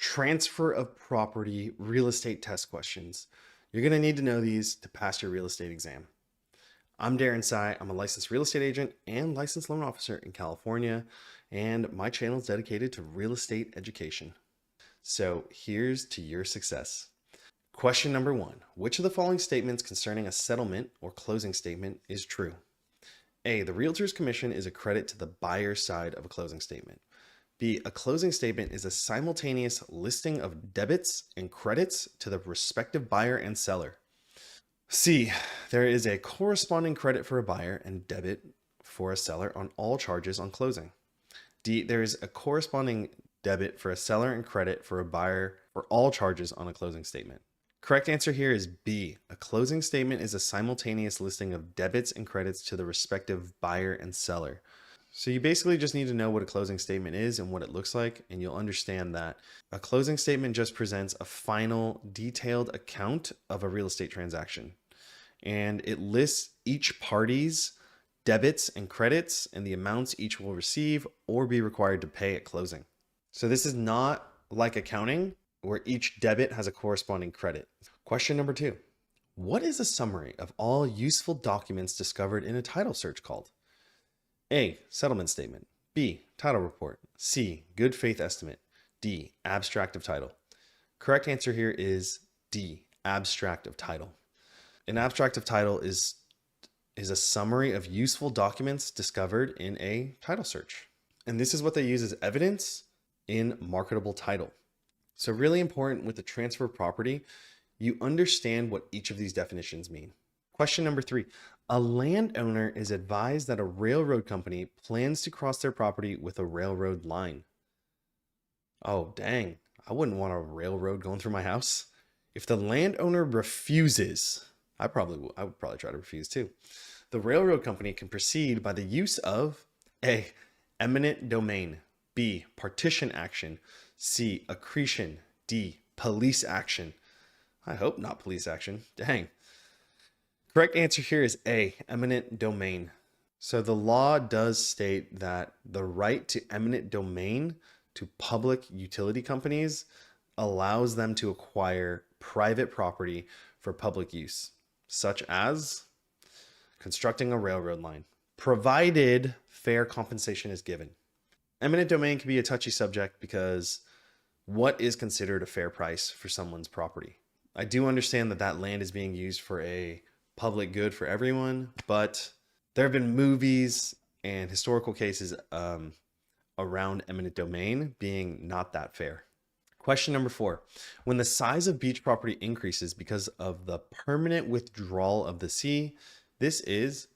Transfer of property real estate test questions. You're going to need to know these to pass your real estate exam. I'm Darren. I'm a licensed real estate agent and licensed loan officer in California, and my channel is dedicated to real estate education. So here's to your success. Question number 1. Which of the following statements concerning a settlement or closing statement is true? A. The realtor's commission is a credit to the buyer's side of a closing statement. B. A closing statement is a simultaneous listing of debits and credits to the respective buyer and seller. C. There is a corresponding credit for a buyer and debit for a seller on all charges on closing. D. There is a corresponding debit for a seller and credit for a buyer for all charges on a closing statement. Correct answer here is B. A closing statement is a simultaneous listing of debits and credits to the respective buyer and seller. So you basically just need to know what a closing statement is and what it looks like, and you'll understand that a closing statement just presents a final detailed account of a real estate transaction. And it lists each party's debits and credits and the amounts each will receive or be required to pay at closing. So this is not like accounting where each debit has a corresponding credit. Question number 2. What is a summary of all useful documents discovered in a title search called? A. Settlement statement. B. Title report. C. Good faith estimate. D. Abstract of title. Correct answer here is D. Abstract of title. An abstract of title is a summary of useful documents discovered in a title search. And this is what they use as evidence in marketable title. So really important with the transfer of property, you understand what each of these definitions mean. Question number 3. A landowner is advised that a railroad company plans to cross their property with a railroad line. Oh, dang. I wouldn't want a railroad going through my house. If the landowner refuses, I would probably try to refuse too. The railroad company can proceed by the use of A. Eminent domain. B. Partition action. C. Accretion. D. Police action. I hope not police action. Dang. Correct answer here is A. Eminent domain. So the law does state that the right to eminent domain to public utility companies allows them to acquire private property for public use, such as constructing a railroad line, provided fair compensation is given. Eminent domain can be a touchy subject because what is considered a fair price for someone's property? I do understand that that land is being used for a public good for everyone, but there have been movies and historical cases around eminent domain being not that fair. Question number 4. When the size of beach property increases because of the permanent withdrawal of the sea, this is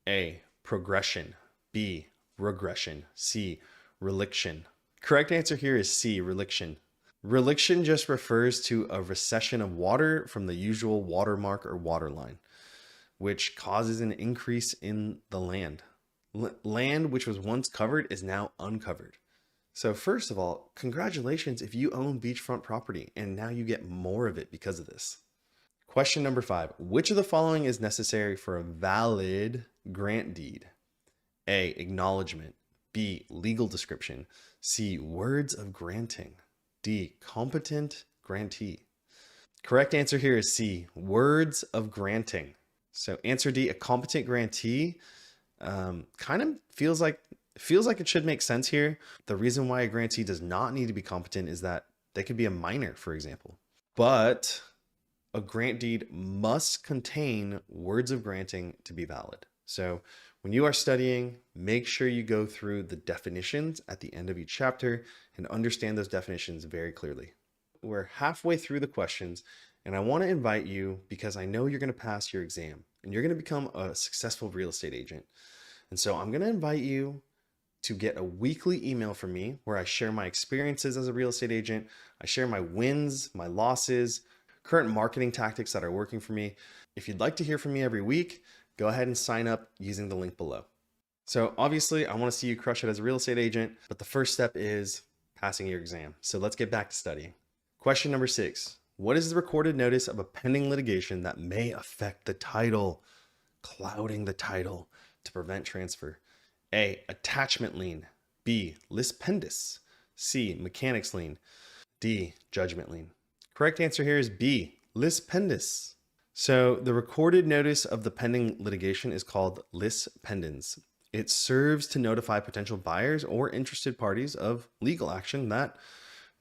A. Progression. B. Regression. C. Reliction. Correct answer here is C. Reliction. Reliction just refers to a recession of water from the usual watermark or waterline, which causes an increase in the land. Land which was once covered is now uncovered. So first of all, congratulations if you own beachfront property and now you get more of it because of this. Question number 5. Which of the following is necessary for a valid grant deed? A. Acknowledgement. B. Legal description. C. Words of granting. D. Competent grantee. Correct answer here is C. Words of granting. So answer D, a competent grantee, kind of feels like it should make sense here. The reason why a grantee does not need to be competent is that they could be a minor, for example. But a grant deed must contain words of granting to be valid. So when you are studying, make sure you go through the definitions at the end of each chapter and understand those definitions very clearly. We're halfway through the questions, and I want to invite you because I know you're going to pass your exam and you're going to become a successful real estate agent. And so I'm going to invite you to get a weekly email from me where I share my experiences as a real estate agent. I share my wins, my losses, current marketing tactics that are working for me. If you'd like to hear from me every week, go ahead and sign up using the link below. So obviously I want to see you crush it as a real estate agent, but the first step is passing your exam. So let's get back to studying. Question number 6. What is the recorded notice of a pending litigation that may affect the title, clouding the title to prevent transfer? A. Attachment lien. B. Lis pendis. C. Mechanics lien. D, judgment lien. Correct answer here is B, lis pendens. So the recorded notice of the pending litigation is called lis pendens. It serves to notify potential buyers or interested parties of legal action that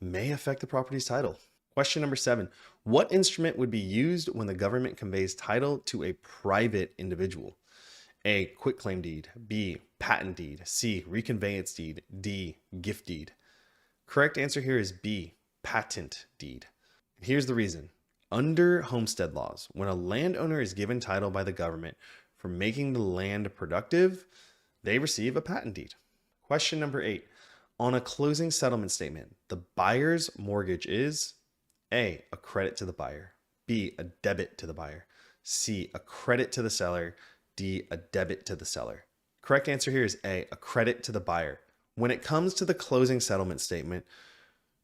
may affect the property's title. Question number 7. What instrument would be used when the government conveys title to a private individual? A, quitclaim deed. B, patent deed. C, reconveyance deed. D, gift deed. Correct answer here is B, patent deed. Here's the reason. Under homestead laws, when a landowner is given title by the government for making the land productive, they receive a patent deed. Question number 8. On a closing settlement statement, the buyer's mortgage is A, a credit to the buyer. B, a debit to the buyer. C, a credit to the seller. D, a debit to the seller. Correct answer here is A, a credit to the buyer. When it comes to the closing settlement statement,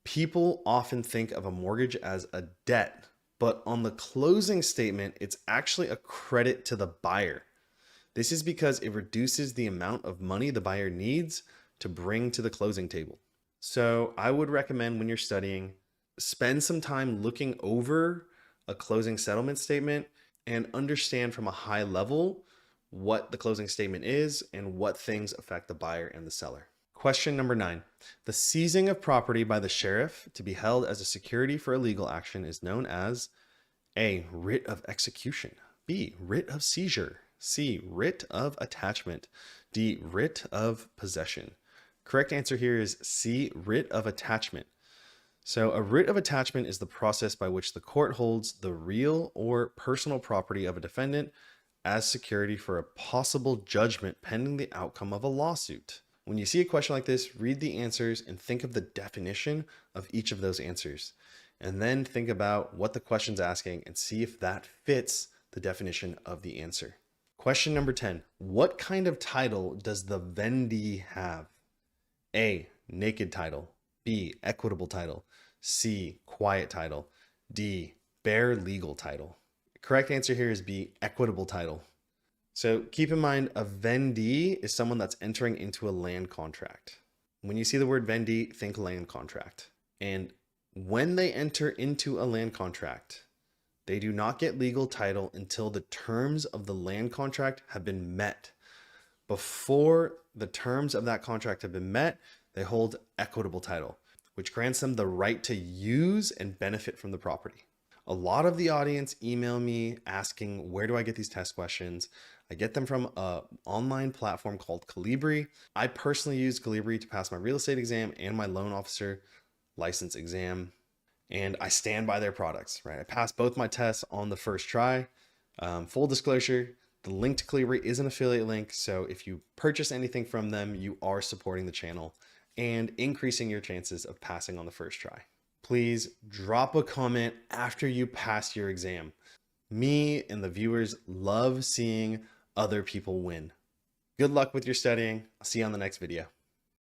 people often think of a mortgage as a debt, but on the closing statement, it's actually a credit to the buyer. This is because it reduces the amount of money the buyer needs to bring to the closing table. So I would recommend when you're studying, spend some time looking over a closing settlement statement and understand from a high level what the closing statement is and what things affect the buyer and the seller. Question number 9. The seizing of property by the sheriff to be held as a security for a legal action is known as A, writ of execution. B, writ of seizure. C, writ of attachment. D, writ of possession. Correct answer here is C, writ of attachment. So a writ of attachment is the process by which the court holds the real or personal property of a defendant as security for a possible judgment pending the outcome of a lawsuit. When you see a question like this, read the answers and think of the definition of each of those answers. And then think about what the question's asking and see if that fits the definition of the answer. Question number 10. What kind of title does the vendee have? A, naked title. B, equitable title. C, quiet title. D, bare legal title. Correct answer here is B, equitable title. So keep in mind, a vendee is someone that's entering into a land contract. When you see the word vendee, think land contract. And when they enter into a land contract, they do not get legal title until the terms of the land contract have been met. Before the terms of that contract have been met, they hold equitable title, which grants them the right to use and benefit from the property. A lot of the audience email me asking, where do I get these test questions? I get them from an online platform called Calibri. I personally use Calibri to pass my real estate exam and my loan officer license exam, and I stand by their products, right? I passed both my tests on the first try. Full disclosure, the link to Calibri is an affiliate link, so if you purchase anything from them, you are supporting the channel and increasing your chances of passing on the first try. Please drop a comment after you pass your exam. Me and the viewers love seeing other people win. Good luck with your studying. I'll see you on the next video.